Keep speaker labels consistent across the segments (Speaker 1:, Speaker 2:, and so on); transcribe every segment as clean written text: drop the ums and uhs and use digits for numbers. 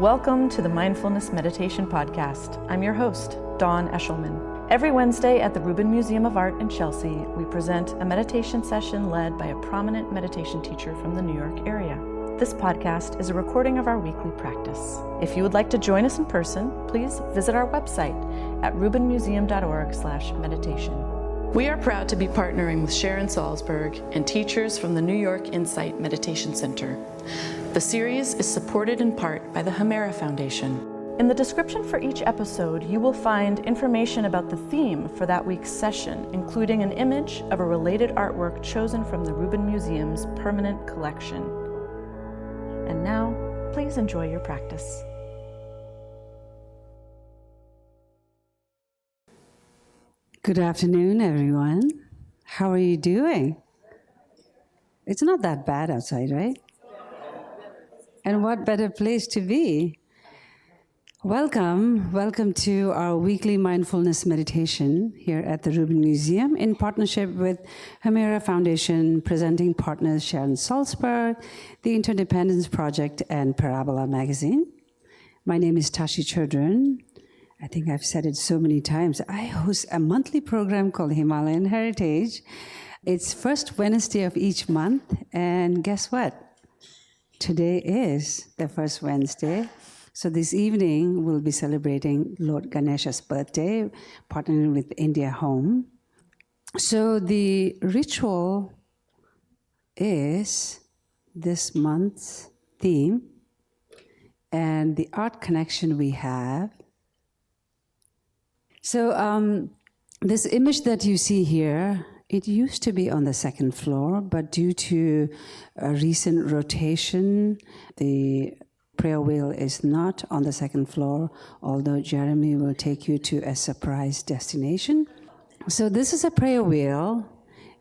Speaker 1: Welcome to the Mindfulness Meditation Podcast. I'm your host, Dawn Eshelman. Every Wednesday at the Rubin Museum of Art in Chelsea, we present a meditation session led by a prominent meditation teacher from the New York area. This podcast is a recording of our weekly practice. If you would like to join us in person, please visit our website at rubinmuseum.org/meditation. We are proud to be partnering with Sharon Salzberg and teachers from the New York Insight Meditation Center. The series is supported in part by the Hemera Foundation. In the description for each episode, you will find information about the theme for that week's session, including an image of a related artwork chosen from the Rubin Museum's permanent collection. And now, please enjoy your practice.
Speaker 2: Good afternoon, everyone. How are you doing? It's not that bad outside, right? And what better place to be? Welcome to our weekly mindfulness meditation here at the Rubin Museum in partnership with Hemera Foundation, presenting partners Sharon Salzberg, the Interdependence Project, and Parabola Magazine. My name is Tashi Chodron. I think I've said it so many times. I host a monthly program called Himalayan Heritage. It's first Wednesday of each month, and guess what? Today is the first Wednesday. So this evening, we'll be celebrating Lord Ganesha's birthday, partnering with India Home. So the ritual is this month's theme, and the art connection we have. So this image that you see here, it used to be on the second floor, but due to a recent rotation, the prayer wheel is not on the second floor, although Jeremy will take you to a surprise destination. So this is a prayer wheel.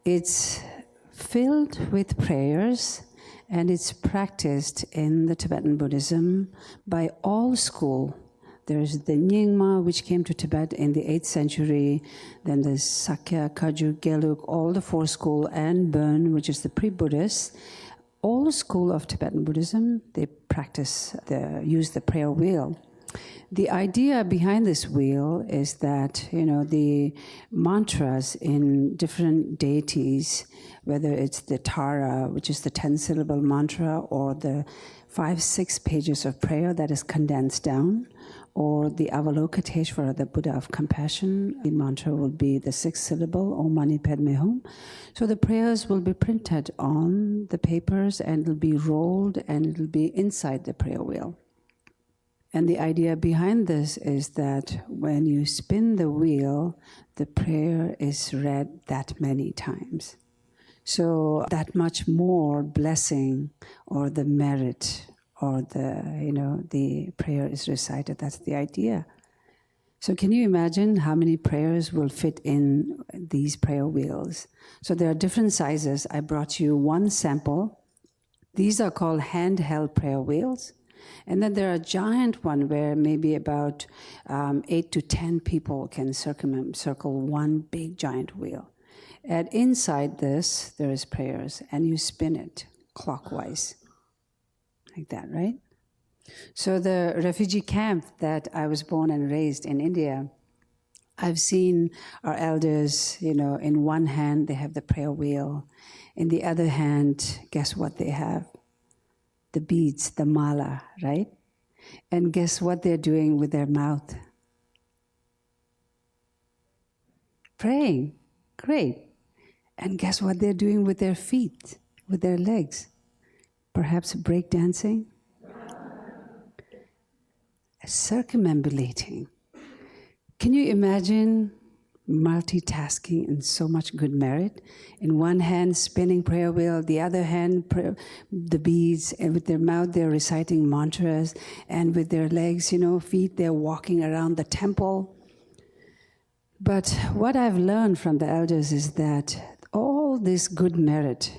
Speaker 2: It's filled with prayers, and it's practiced in the Tibetan Buddhism by all schools. There's the Nyingma, which came to Tibet in the 8th century. Then there's Sakya, Kagyu, Gelug, all the four schools, and Bön, which is the pre-Buddhist. All school of Tibetan Buddhism, they use the prayer wheel. The idea behind this wheel is that, the mantras in different deities, whether it's the Tara, which is the 10-syllable mantra, or the 5-6 pages of prayer that is condensed down, or the Avalokiteshvara, the Buddha of compassion, the mantra will be the 6-syllable, Om Mani Padme Hum. So the prayers will be printed on the papers, and it'll be rolled, and it'll be inside the prayer wheel. And the idea behind this is that when you spin the wheel, the prayer is read that many times. So that much more blessing or the merit or the prayer is recited. That's the idea. So can you imagine how many prayers will fit in these prayer wheels? So there are different sizes. I brought you one sample. These are called handheld prayer wheels. And then there are a giant one where maybe about 8 to 10 people can circle one big giant wheel. And inside this, there is prayers, and you spin it clockwise. Like that, right? So the refugee camp that I was born and raised in India, I've seen our elders, in one hand they have the prayer wheel. In the other hand, guess what they have? The beads, the mala, right? And guess what they're doing with their mouth? Praying. Great. And guess what they're doing with their feet, with their legs? Perhaps breakdancing? Circumambulating. Can you imagine multitasking and so much good merit? In one hand, spinning prayer wheel, the other hand, the beads, and with their mouth, they're reciting mantras, and with their legs, feet, they're walking around the temple. But what I've learned from the elders is that all this good merit,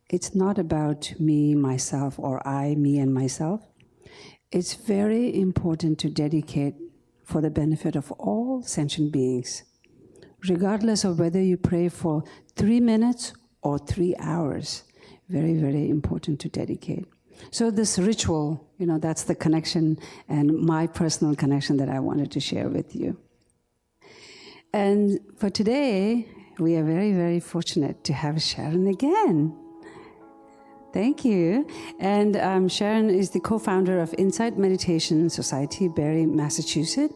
Speaker 2: it's not about me, myself, or I, me, and myself. It's very important to dedicate for the benefit of all sentient beings, regardless of whether you pray for 3 minutes or 3 hours. Very, very important to dedicate. So this ritual, that's the connection and my personal connection that I wanted to share with you. And for today, we are very, very fortunate to have Sharon again. Thank you. And Sharon is the co-founder of Insight Meditation Society, Barre, Massachusetts,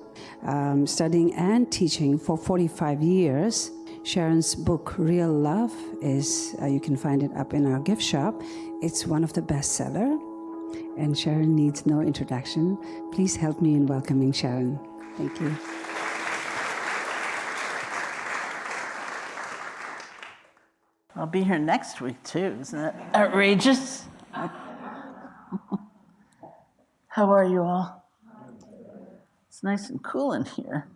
Speaker 2: studying and teaching for 45 years. Sharon's book, Real Love, is, you can find it up in our gift shop. It's one of the bestsellers. And Sharon needs no introduction. Please help me in welcoming Sharon. Thank you.
Speaker 3: I'll be here next week too. Isn't that outrageous? How are you all? It's nice and cool in here.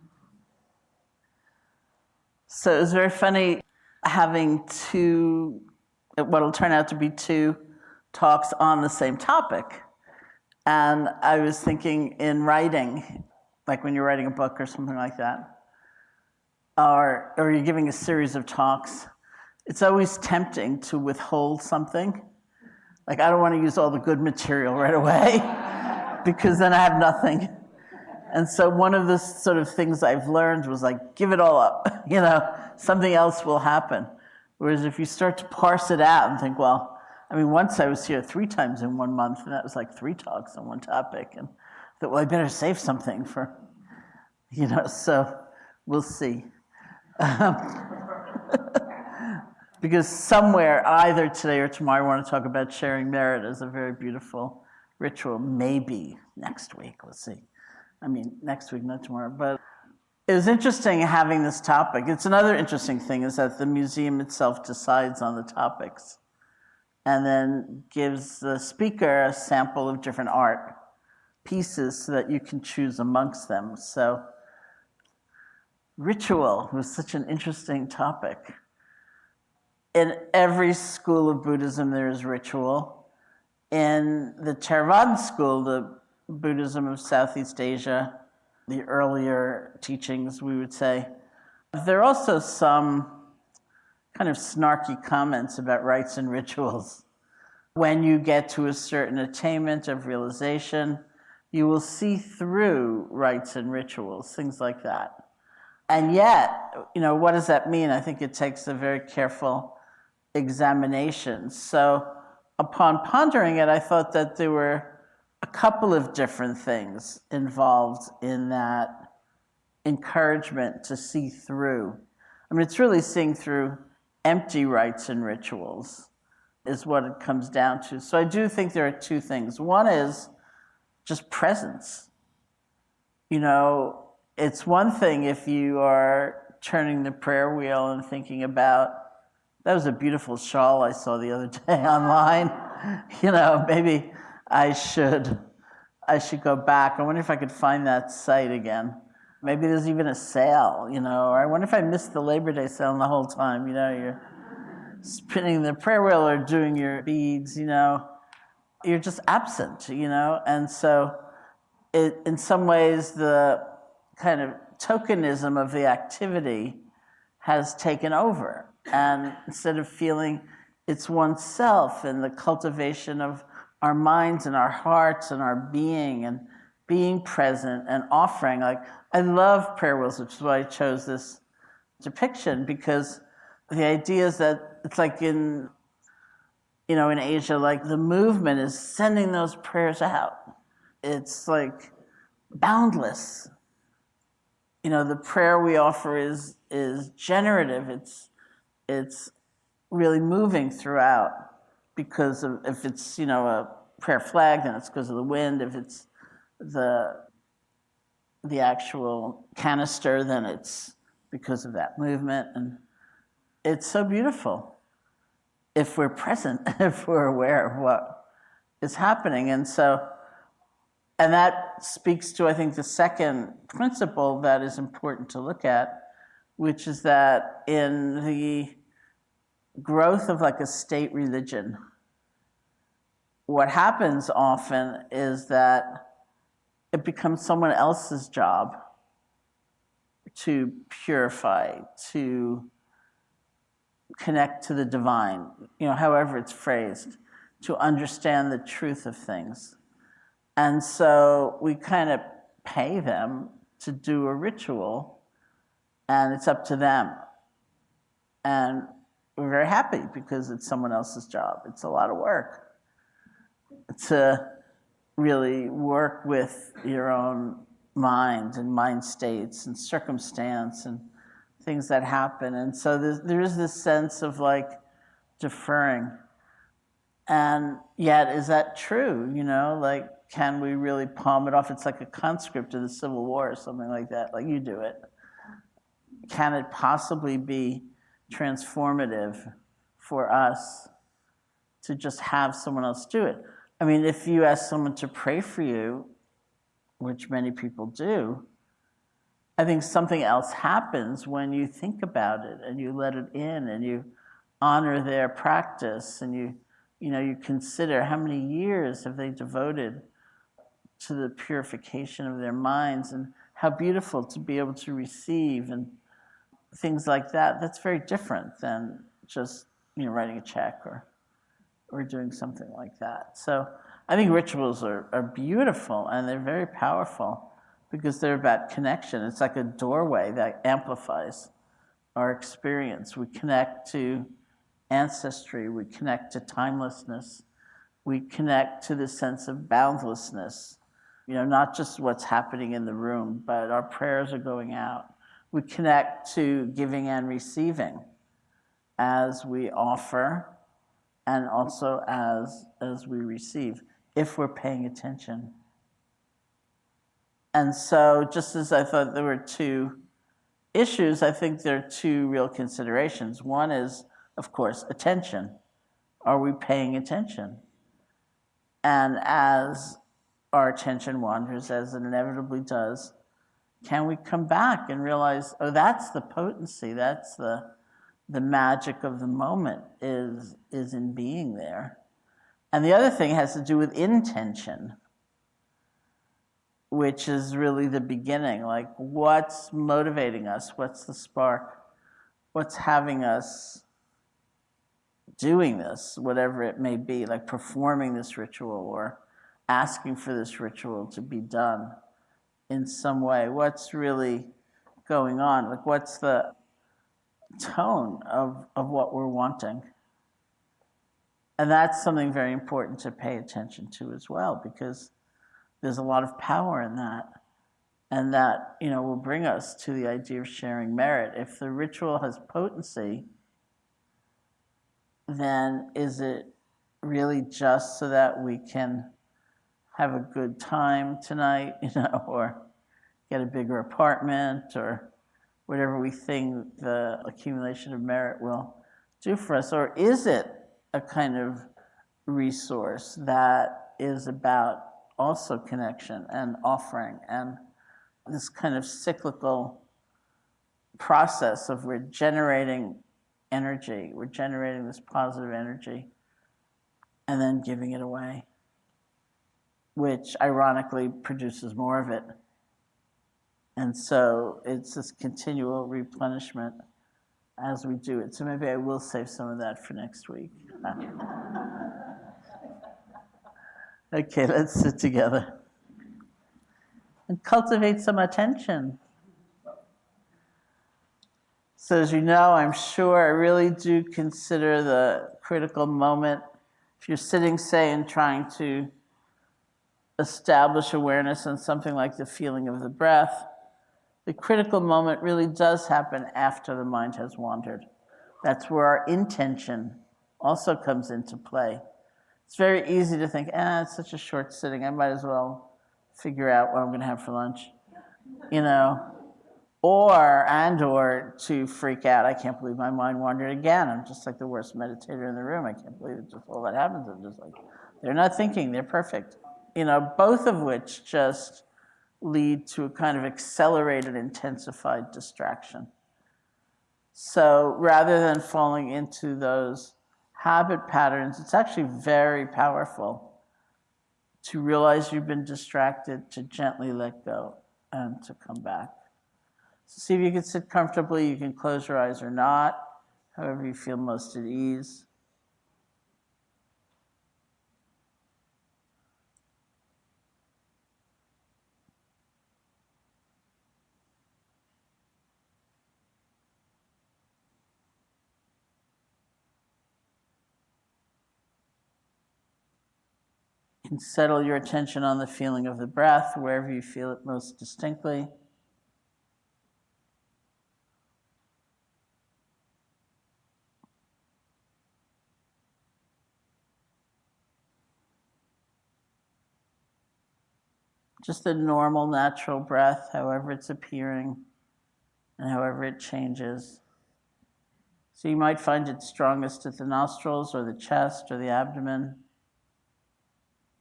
Speaker 3: So it was very funny having what'll turn out to be two talks on the same topic. And I was thinking in writing, like when you're writing a book or something like that, or you're giving a series of talks, it's always tempting to withhold something. Like, I don't want to use all the good material right away because then I have nothing. And so one of the sort of things I've learned was like, give it all up, something else will happen. Whereas if you start to parse it out and think, well, once I was here 3 times in 1 month, and that was like 3 talks on one topic. And I thought, well, I better save something for, so we'll see. Because somewhere, either today or tomorrow, I want to talk about sharing merit as a very beautiful ritual. Maybe next week, we'll see. Next week, not tomorrow. But it was interesting having this topic. It's another interesting thing is that the museum itself decides on the topics and then gives the speaker a sample of different art pieces so that you can choose amongst them. So ritual was such an interesting topic. In every school of Buddhism, there is ritual. In the Theravada school, the Buddhism of Southeast Asia, the earlier teachings, we would say, there are also some kind of snarky comments about rites and rituals. When you get to a certain attainment of realization, you will see through rites and rituals, things like that. And yet, what does that mean? I think it takes a very careful examination. So upon pondering it, I thought that there were a couple of different things involved in that encouragement to see through. It's really seeing through empty rites and rituals is what it comes down to. So I do think there are 2 things. One is just presence. It's one thing if you are turning the prayer wheel and thinking about, that was a beautiful shawl I saw the other day online. Maybe I should go back. I wonder if I could find that site again. Maybe there's even a sale, or I wonder if I missed the Labor Day sale the whole time. You're spinning the prayer wheel or doing your beads, you're just absent, And so in some ways, the kind of tokenism of the activity has taken over. And instead of feeling it's oneself and the cultivation of our minds and our hearts and our being and being present and offering. Like, I love prayer wheels, which is why I chose this depiction, because the idea is that it's like in Asia, like the movement is sending those prayers out. It's like boundless. The prayer we offer is generative. It's really moving throughout because of, if it's, a prayer flag, then it's because of the wind. If it's the actual canister, then it's because of that movement. And it's so beautiful if we're present, if we're aware of what is happening. And that speaks to, I think, the second principle that is important to look at, which is that in the growth of like a state religion, what happens often is that it becomes someone else's job to purify, to connect to the divine, however it's phrased, to understand the truth of things. And so we kind of pay them to do a ritual, and it's up to them. And we're very happy because it's someone else's job. It's a lot of work to really work with your own mind and mind states and circumstance and things that happen. And so there is this sense of like deferring. And yet, is that true? You know, like, can we really palm it off? It's like a conscript of the Civil War or something like that, like you do it. Can it possibly be transformative for us to just have someone else do it? I mean, if you ask someone to pray for you, which many people do, I think something else happens when you think about it and you let it in and you honor their practice and you consider how many years have they devoted to the purification of their minds and how beautiful to be able to receive and things like that. That's very different than just writing a check or doing something like that. So I think rituals are beautiful and they're very powerful because they're about connection. It's like a doorway that amplifies our experience. We connect to ancestry, we connect to timelessness, we connect to the sense of boundlessness, not just what's happening in the room, but our prayers are going out. We connect to giving and receiving as we offer and also as we receive, if we're paying attention. And so just as I thought there were two issues, I think there are two real considerations. One is, of course, attention. Are we paying attention? And as our attention wanders, as it inevitably does, can we come back and realize, oh, that's the potency, that's the magic of the moment is in being there. And the other thing has to do with intention, which is really the beginning. Like, what's motivating us? What's the spark? What's having us doing this, whatever it may be, like performing this ritual or asking for this ritual to be done in some way? What's really going on? Like, what's the tone of what we're wanting? And that's something very important to pay attention to as well, because there's a lot of power in that. And that, will bring us to the idea of sharing merit. If the ritual has potency, then is it really just so that we can have a good time tonight, or get a bigger apartment, or whatever we think the accumulation of merit will do for us? Or is it a kind of resource that is about also connection and offering and this kind of cyclical process of we're generating energy, we're generating this positive energy, and then giving it away, which ironically produces more of it. And so it's this continual replenishment as we do it. So maybe I will save some of that for next week. Okay, let's sit together and cultivate some attention. So as you know, I'm sure I really do consider the critical moment. If you're sitting, say, and trying to establish awareness on something like the feeling of the breath, the critical moment really does happen after the mind has wandered. That's where our intention also comes into play. It's very easy to think, it's such a short sitting, I might as well figure out what I'm going to have for lunch, or to freak out. I can't believe my mind wandered again. I'm just like the worst meditator in the room. I can't believe it just all that happens. I'm just like, they're not thinking, they're perfect. Both of which just lead to a kind of accelerated, intensified distraction. So rather than falling into those habit patterns, it's actually very powerful to realize you've been distracted, to gently let go, and to come back. So see if you can sit comfortably. You can close your eyes or not, however you feel most at ease. can settle your attention on the feeling of the breath, wherever you feel it most distinctly. Just the normal, natural breath, however it's appearing and however it changes. So you might find it strongest at the nostrils or the chest or the abdomen.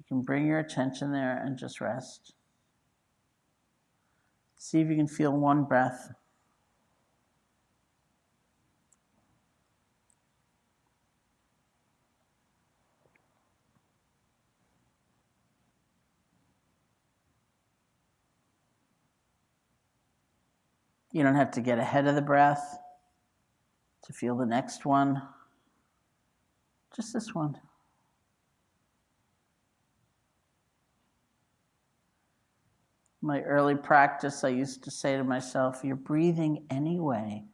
Speaker 3: You can bring your attention there and just rest. See if you can feel one breath. You don't have to get ahead of the breath to feel the next one. Just this one. My early practice, I used to say to myself, you're breathing anyway.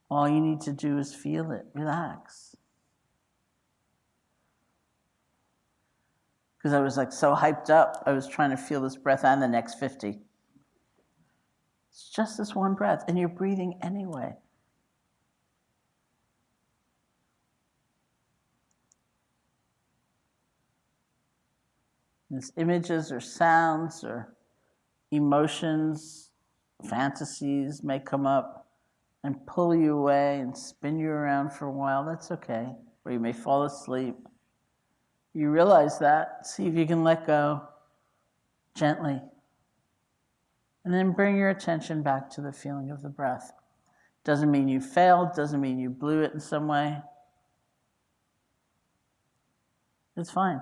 Speaker 3: All you need to do is feel it. Relax. Because I was like so hyped up, I was trying to feel this breath and the next 50. It's just this one breath, and you're breathing anyway. These images or sounds or emotions, fantasies may come up and pull you away and spin you around for a while. That's okay. Or you may fall asleep. You realize that. See if you can let go gently. And then bring your attention back to the feeling of the breath. Doesn't mean you failed, doesn't mean you blew it in some way. It's fine.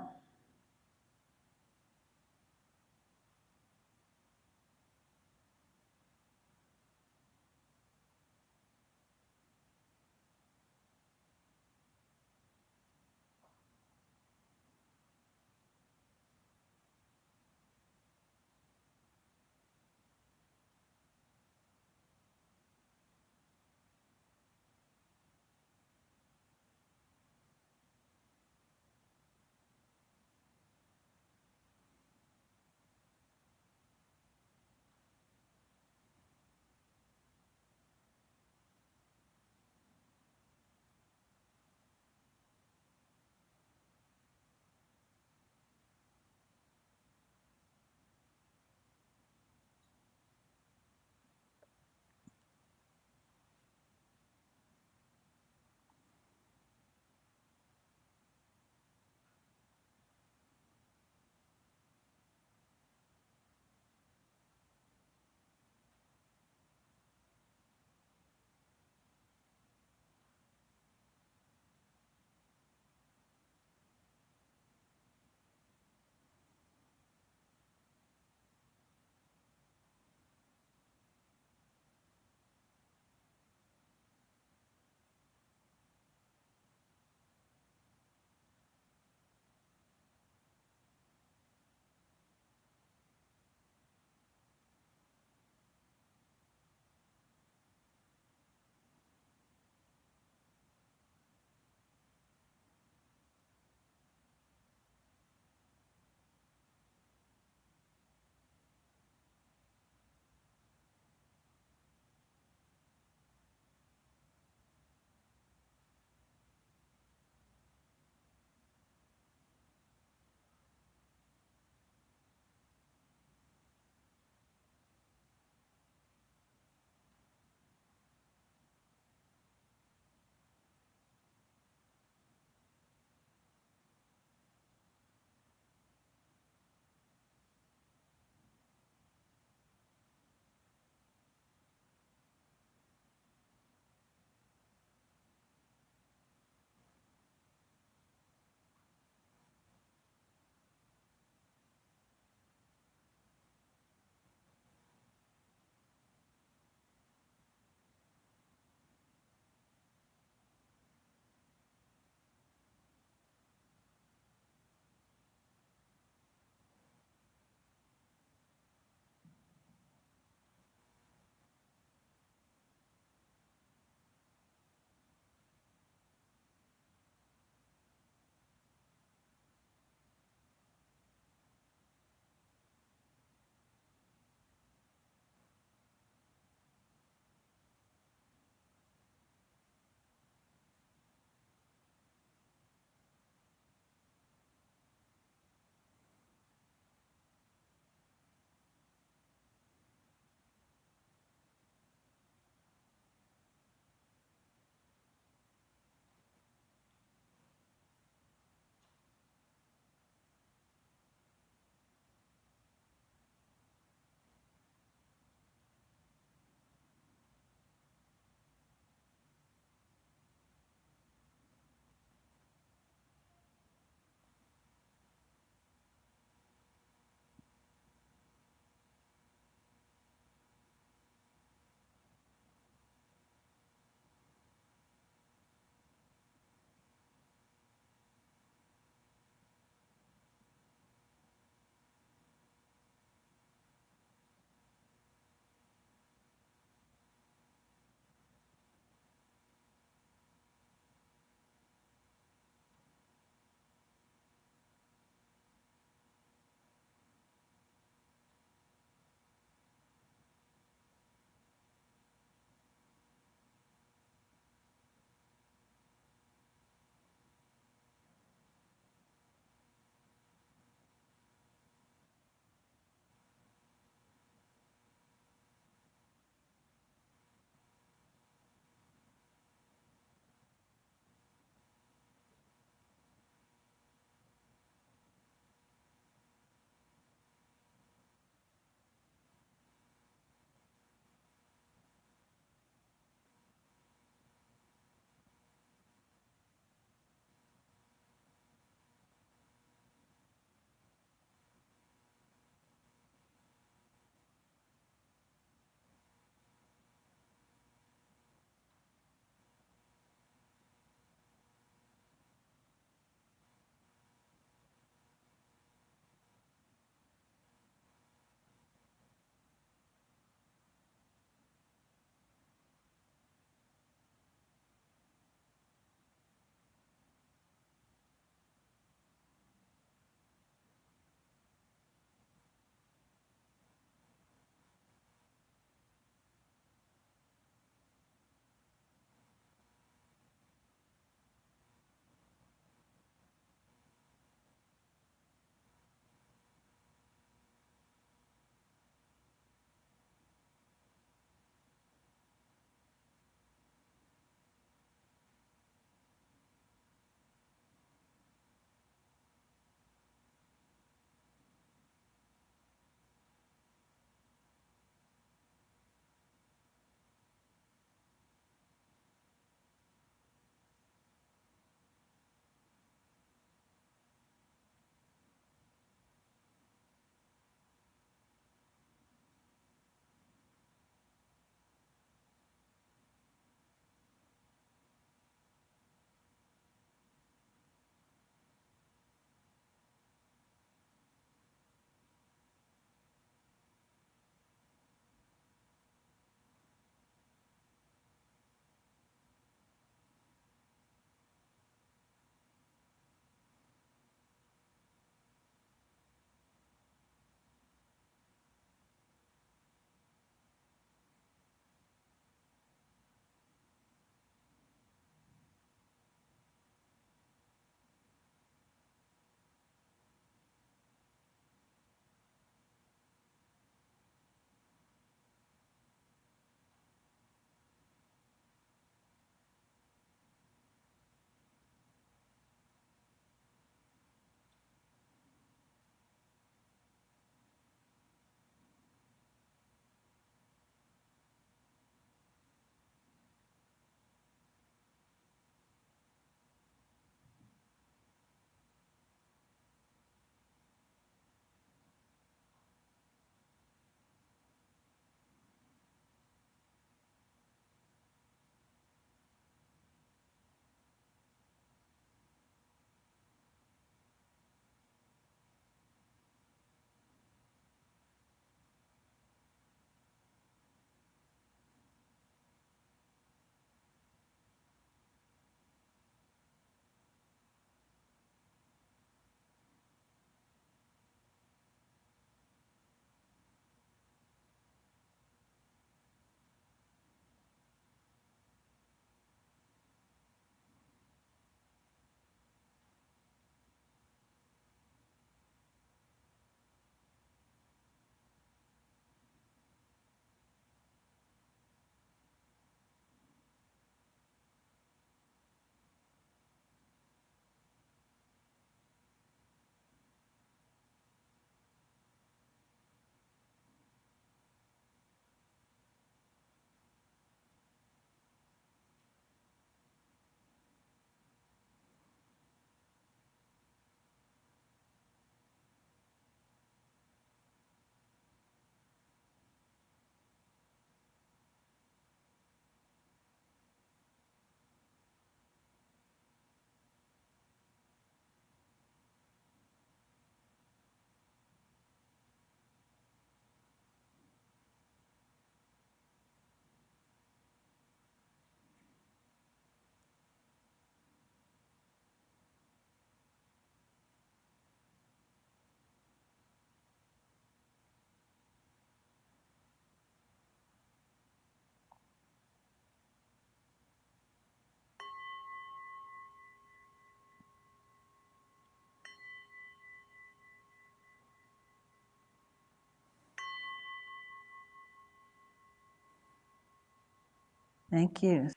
Speaker 3: Thank you.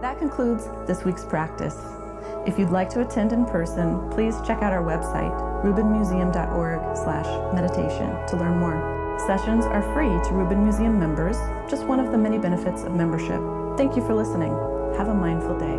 Speaker 1: That concludes this week's practice. If you'd like to attend in person, please check out our website, rubinmuseum.org/meditation, to learn more. Sessions are free to Rubin Museum members, just one of the many benefits of membership. Thank you for listening. Have a mindful day.